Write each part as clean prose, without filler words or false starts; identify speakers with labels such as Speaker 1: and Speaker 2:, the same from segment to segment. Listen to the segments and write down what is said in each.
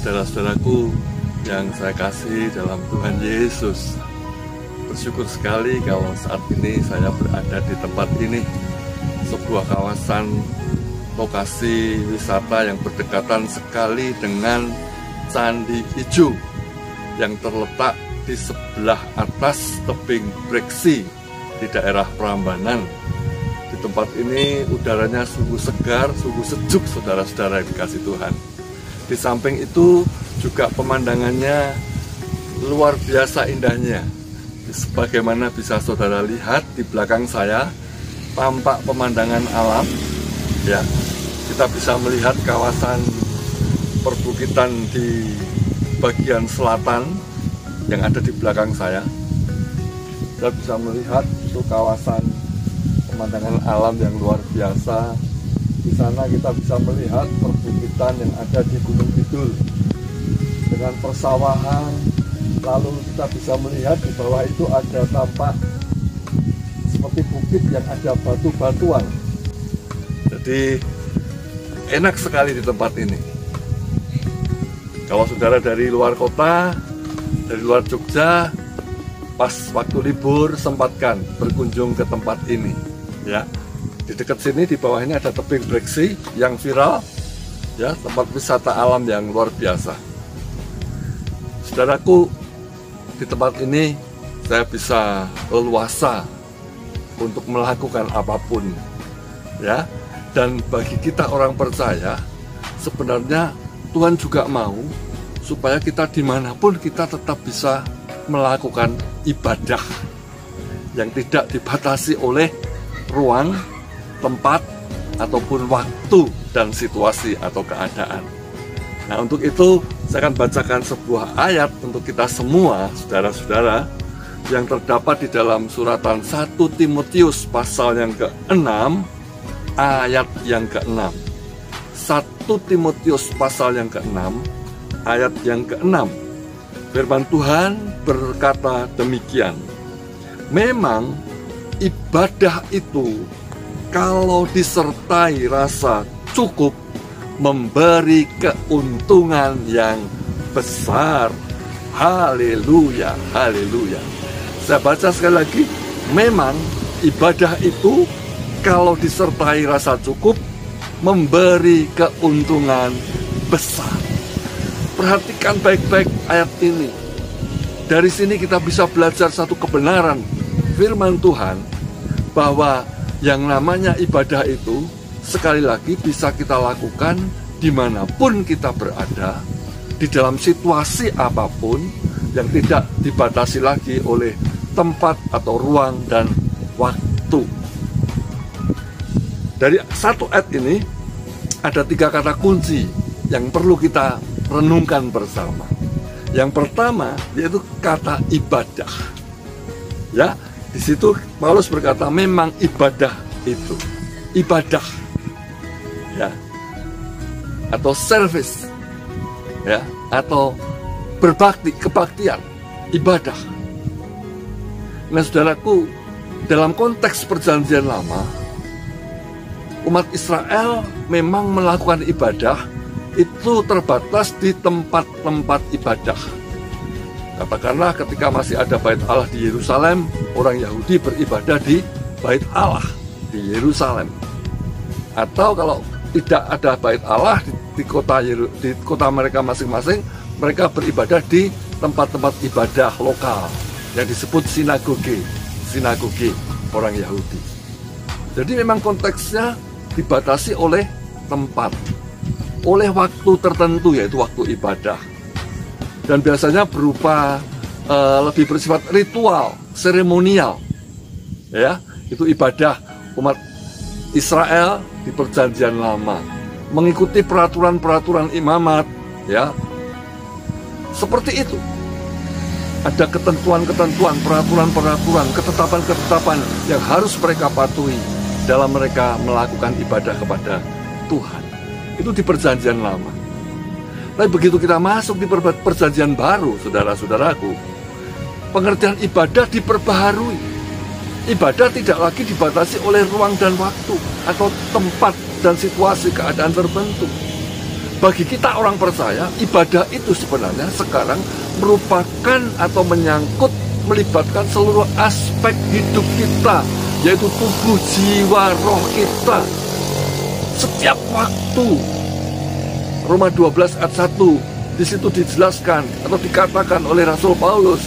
Speaker 1: Saudara-saudaraku yang saya kasih dalam Tuhan Yesus, bersyukur sekali kalau saat ini saya berada di tempat ini, sebuah kawasan lokasi wisata yang berdekatan sekali dengan Candi Ijo yang terletak di sebelah atas tebing Breksi di daerah Prambanan. Di tempat ini udaranya sungguh segar, sungguh sejuk, saudara-saudara yang dikasih Tuhan. Di samping itu juga pemandangannya luar biasa indahnya. Sebagaimana bisa saudara lihat di belakang saya, tampak pemandangan alam. Ya, kita bisa melihat kawasan perbukitan di bagian selatan yang ada di belakang saya. Kita bisa melihat itu kawasan pemandangan alam yang luar biasa. Di sana kita bisa melihat perbukitan yang ada di Gunung Kidul dengan persawahan. Lalu kita bisa melihat di bawah itu ada tampak seperti bukit yang ada batu-batuan. Jadi enak sekali di tempat ini. Kalau saudara dari luar kota, dari luar Jogja, pas waktu libur sempatkan berkunjung ke tempat ini. Ya, di dekat sini di bawah ini ada tebing Breksi yang viral, ya, tempat wisata alam yang luar biasa. Saudaraku, di tempat ini saya bisa leluasa untuk melakukan apapun, ya. Dan bagi kita orang percaya, sebenarnya Tuhan juga mau supaya kita dimanapun kita tetap bisa melakukan ibadah yang tidak dibatasi oleh ruang, tempat, ataupun waktu dan situasi atau keadaan. Nah, untuk itu saya akan bacakan sebuah ayat untuk kita semua, saudara-saudara, yang terdapat di dalam suratan 1 Timotius pasal yang ke-6, ayat yang ke-6. 1 Timotius pasal yang ke-6, ayat yang ke-6. Firman Tuhan berkata demikian. Memang ibadah itu kalau disertai rasa cukup memberi keuntungan yang besar. Haleluya, haleluya. Saya baca sekali lagi. Memang ibadah itu kalau disertai rasa cukup memberi keuntungan besar. Perhatikan baik-baik ayat ini. Dari sini kita bisa belajar satu kebenaran firman Tuhan, bahwa yang namanya ibadah itu sekali lagi bisa kita lakukan dimanapun kita berada, di dalam situasi apapun yang tidak dibatasi lagi oleh tempat atau ruang dan waktu. Dari satu ayat ini ada 3 kata kunci yang perlu kita renungkan bersama. Yang pertama yaitu kata ibadah. Ya, di situ Paulus berkata memang ibadah itu ibadah, ya, atau service, ya, atau berbakti, kebaktian, ibadah. Nah, saudaraku, dalam konteks perjanjian lama, umat Israel memang melakukan ibadah itu terbatas di tempat-tempat ibadah. Katakanlah ketika masih ada bait Allah di Yerusalem, orang Yahudi beribadah di bait Allah di Yerusalem. Atau kalau tidak ada bait Allah di kota mereka masing-masing, mereka beribadah di tempat-tempat ibadah lokal yang disebut sinagoge orang Yahudi. Jadi memang konteksnya dibatasi oleh tempat, oleh waktu tertentu, yaitu waktu ibadah. Dan biasanya berupa lebih bersifat ritual, seremonial. Ya, itu ibadah umat Israel di perjanjian lama, mengikuti peraturan-peraturan imamat, ya. Seperti itu. Ada ketentuan-ketentuan, peraturan-peraturan, ketetapan-ketetapan yang harus mereka patuhi dalam mereka melakukan ibadah kepada Tuhan. Itu di perjanjian lama. Tapi begitu kita masuk di perjanjian baru, saudara-saudaraku, pengertian ibadah diperbaharui. Ibadah tidak lagi dibatasi oleh ruang dan waktu, atau tempat dan situasi keadaan tertentu. bagi kita orang percaya, ibadah itu sebenarnya sekarang merupakan atau menyangkut, melibatkan seluruh aspek hidup kita, yaitu tubuh, jiwa, roh kita. Setiap waktu. Roma 12 ayat 1, di situ dijelaskan atau dikatakan oleh Rasul Paulus,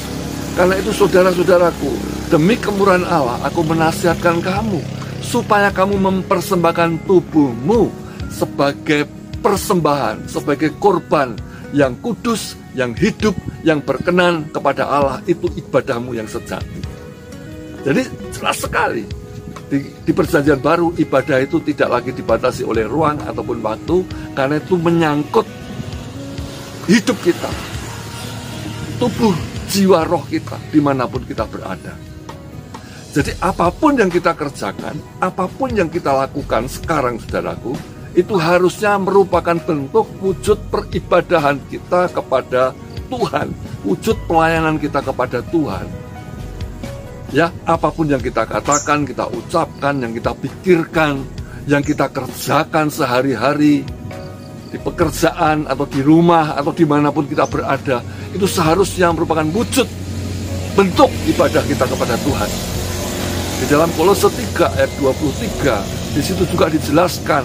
Speaker 1: karena itu saudara-saudaraku, demi kemurahan Allah aku menasihatkan kamu, supaya kamu mempersembahkan tubuhmu sebagai persembahan, sebagai korban yang kudus, yang hidup, yang berkenan kepada Allah. Itu ibadahmu yang sejati. Jadi jelas sekali di perjanjian baru, ibadah itu tidak lagi dibatasi oleh ruang ataupun waktu, karena itu menyangkut hidup kita, tubuh, jiwa, roh kita, dimanapun kita berada. Jadi apapun yang kita kerjakan, apapun yang kita lakukan sekarang, saudaraku, itu harusnya merupakan bentuk wujud peribadahan kita kepada Tuhan, wujud pelayanan kita kepada Tuhan. Ya, apapun yang kita katakan, kita ucapkan, yang kita pikirkan, yang kita kerjakan sehari-hari, di pekerjaan atau di rumah atau dimanapun kita berada, itu seharusnya merupakan wujud bentuk ibadah kita kepada Tuhan. Di dalam Kolose 3 ayat 23, di situ juga dijelaskan,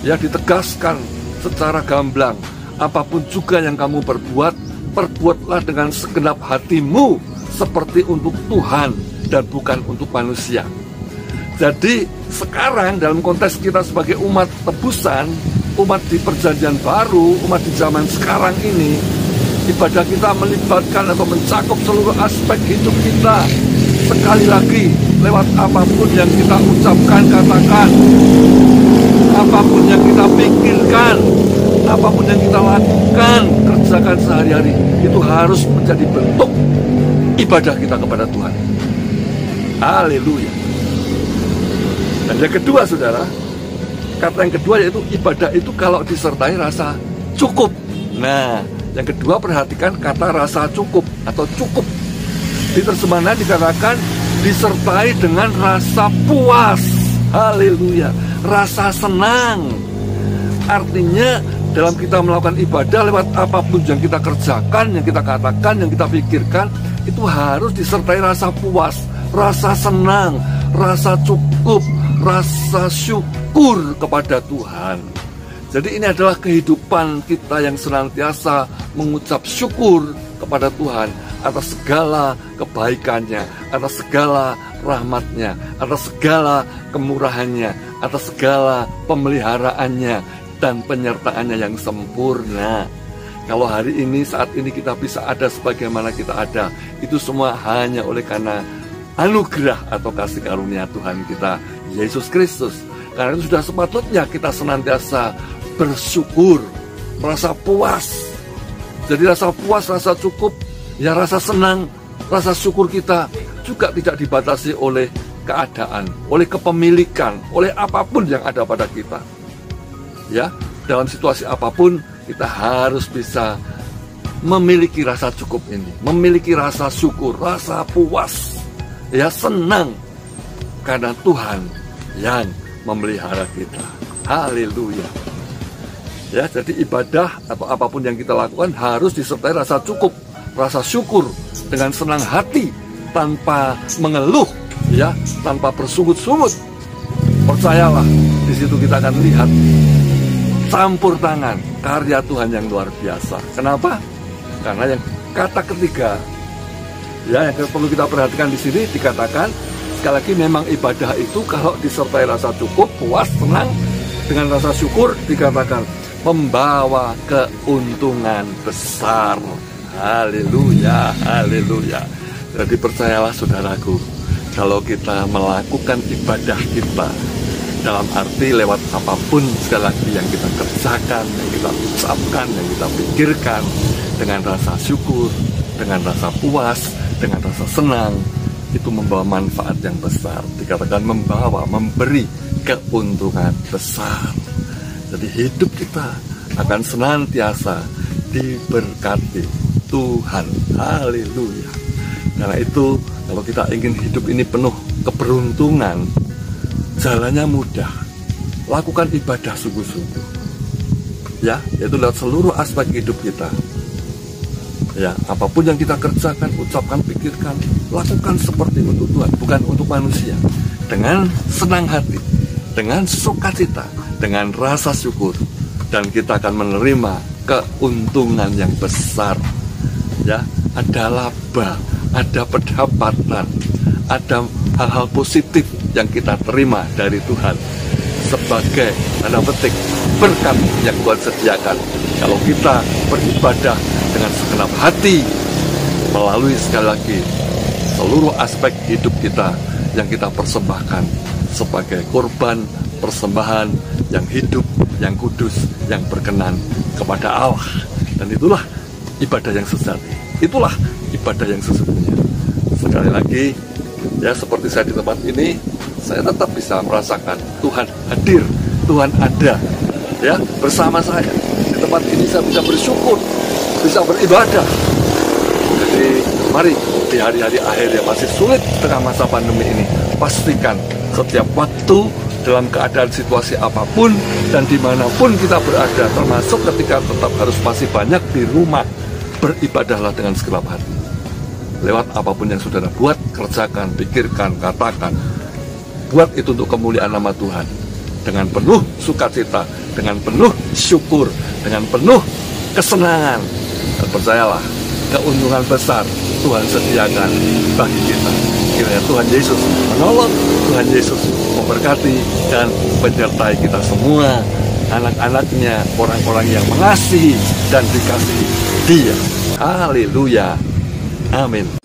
Speaker 1: ya, ditegaskan secara gamblang, apapun juga yang kamu perbuat, perbuatlah dengan segenap hatimu seperti untuk Tuhan dan bukan untuk manusia. Jadi sekarang dalam konteks kita sebagai umat tebusan, umat di perjanjian baru, umat di zaman sekarang ini, ibadah kita melibatkan atau mencakup seluruh aspek hidup kita. Sekali lagi, lewat apapun yang kita ucapkan, katakan, apapun yang kita pikirkan, apapun yang kita lakukan, kerjakan sehari-hari, itu harus menjadi bentuk ibadah kita kepada Tuhan. Haleluya. Dan yang kedua, saudara, kata yang kedua yaitu ibadah itu kalau disertai rasa cukup. Nah, yang kedua, perhatikan kata rasa cukup atau cukup. Di terjemahan dikatakan disertai dengan rasa puas. Haleluya. Rasa senang. Artinya dalam kita melakukan ibadah, lewat apapun yang kita kerjakan, yang kita katakan, yang kita pikirkan, itu harus disertai rasa puas, rasa senang, rasa cukup, rasa syukur kepada Tuhan. Jadi ini adalah kehidupan kita yang senantiasa mengucap syukur kepada Tuhan atas segala kebaikannya, atas segala rahmatnya, atas segala kemurahannya, atas segala pemeliharaannya dan penyertaannya yang sempurna. Kalau hari ini, saat ini kita bisa ada sebagaimana kita ada, itu semua hanya oleh karena anugerah atau kasih karunia Tuhan kita, Yesus Kristus. Karena itu sudah sepatutnya kita senantiasa bersyukur, merasa puas. Jadi rasa puas, rasa cukup, ya rasa senang, rasa syukur kita juga tidak dibatasi oleh keadaan, oleh kepemilikan, oleh apapun yang ada pada kita. Ya, dalam situasi apapun kita harus bisa memiliki rasa cukup ini, memiliki rasa syukur, rasa puas, ya senang, karena Tuhan yang memelihara kita. Haleluya. Ya, jadi ibadah atau apapun yang kita lakukan harus disertai rasa cukup, rasa syukur, dengan senang hati, tanpa mengeluh, ya, tanpa bersungut-sungut. Percayalah, di situ kita akan lihat campur tangan karya Tuhan yang luar biasa. Kenapa? Karena yang kata ketiga, ya, yang perlu kita perhatikan di sini dikatakan sekali lagi, memang ibadah itu kalau disertai rasa cukup, puas, senang, dengan rasa syukur, dikatakan membawa keuntungan besar. Haleluya, haleluya. Jadi percayalah saudaraku, kalau kita melakukan ibadah kita dalam arti lewat apapun sekali lagi yang kita kerjakan, yang kita ucapkan, yang kita pikirkan, dengan rasa syukur, dengan rasa puas, dengan rasa senang, itu membawa manfaat yang besar. Dikatakan membawa, memberi keuntungan besar. Jadi hidup kita akan senantiasa diberkati Tuhan. Haleluya. Karena itu, kalau kita ingin hidup ini penuh keberuntungan, jalannya mudah. Lakukan ibadah sungguh-sungguh. ya, yaitu lewat seluruh aspek hidup kita. Ya, apapun yang kita kerjakan, ucapkan, pikirkan, lakukan seperti untuk Tuhan, bukan untuk manusia. Dengan senang hati, dengan sukacita, dengan rasa syukur, dan kita akan menerima keuntungan yang besar. Ya, ada laba, ada pendapatan, ada hal-hal positif yang kita terima dari Tuhan sebagai tanda petik berkat yang Tuhan sediakan. Kalau kita beribadah dengan segenap hati, melalui sekali lagi seluruh aspek hidup kita yang kita persembahkan sebagai korban persembahan yang hidup, yang kudus, yang berkenan kepada Allah. Dan itulah ibadah yang sejati, itulah ibadah yang sesungguhnya. Sekali lagi, ya, seperti saya di tempat ini, saya tetap bisa merasakan Tuhan hadir, Tuhan ada, ya, bersama saya. Di tempat ini saya bisa bersyukur, bisa beribadah. Jadi mari di hari-hari akhir yang masih sulit tengah masa pandemi ini, pastikan setiap waktu dalam keadaan situasi apapun dan dimanapun kita berada, termasuk ketika tetap harus masih banyak di rumah, beribadahlah dengan segenap hati. Lewat apapun yang saudara buat, kerjakan, pikirkan, katakan, buat itu untuk kemuliaan nama Tuhan. Dengan penuh sukacita, dengan penuh syukur, dengan penuh kesenangan. Dan percayalah, keuntungan besar Tuhan sediakan bagi kita. Kiranya Tuhan Yesus menolong, Tuhan Yesus memberkati dan menyertai kita semua, anak-anaknya, orang-orang yang mengasihi dan dikasihi Dia. Haleluya. Amin.